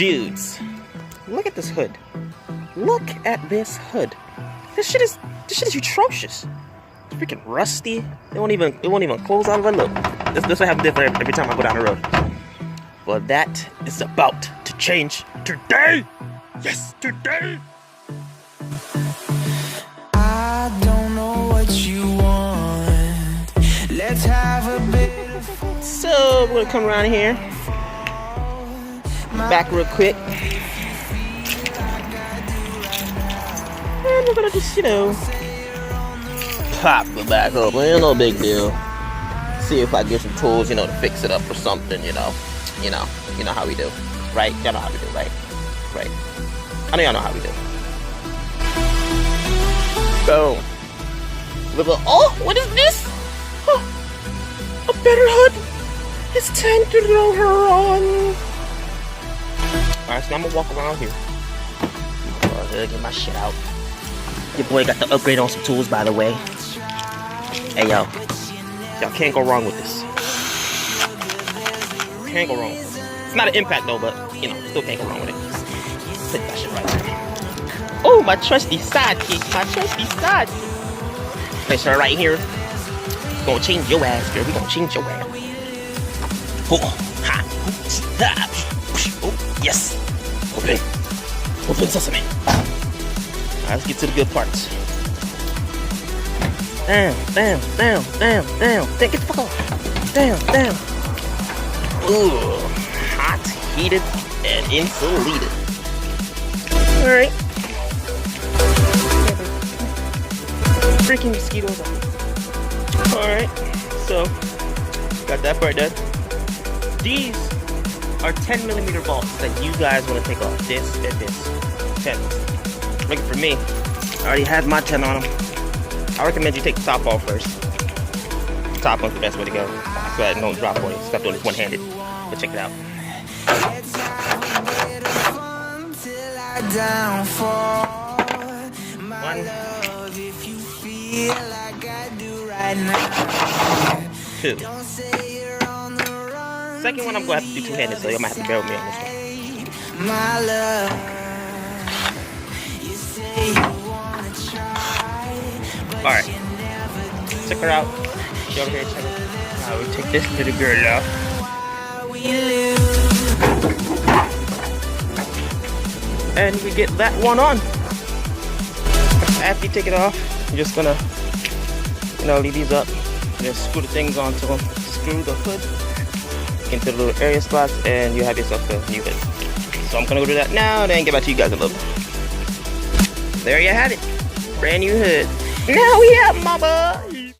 Dudes, look at this hood. Look at this hood. This shit is atrocious. It's freaking rusty. It won't even close out of a look. This will happen different every time I go down the road. But that is about to change today. Yes, today. I don't know what you want. Let's have a bit of fun. So we're gonna come around here. Back real quick. And we're gonna just, pop the back up. Ain't no big deal. See if I get some tools, to fix it up or something, You know how we do. Right? Y'all know how we do, right? Right. I know y'all know how we do. Boom. Oh, what is this? Oh, a better hood. It's time to throw her on. Alright, so I'm gonna walk around here. Get my shit out. Your boy got the upgrade on some tools, by the way. Hey, yo. Y'all can't go wrong with this. Can't go wrong with this. It's not an impact, though, but, still can't go wrong with it. Put that shit right there. Oh, my trusty sidekick. My trusty sidekick. Place her right here. Gonna change your ass, girl. We gonna change your ass. Oh, ha. Oh, yes. Open sesame. Alright, let's get to the good parts. Down. Get the fuck off. Down. Ooh, hot, heated, and insulated. Alright. Freaking mosquitoes on. Alright, so got that part done. These are 10mm bolts that you guys want to take off. This and this. 10. Looking for me. I already have my 10 on them. I recommend you take the top off first. The top one's the best way to go. So that it don't drop on you. Stop doing this one-handed. But check it out. One. 2. Second one I'm gonna have to do two-handed, so you might have to bear with me on this one. My love. Alright. Check her out. She over here, check her. Now we take this little girl out. And we get that one on. After you take it off, you're just gonna, leave these up. Just screw the things onto them. Screw the hood into the little area spots, and you have yourself a new hood. So I'm gonna go do that now, then get back to you guys in a little bit. There you have it. Brand new hood. Now we have mama.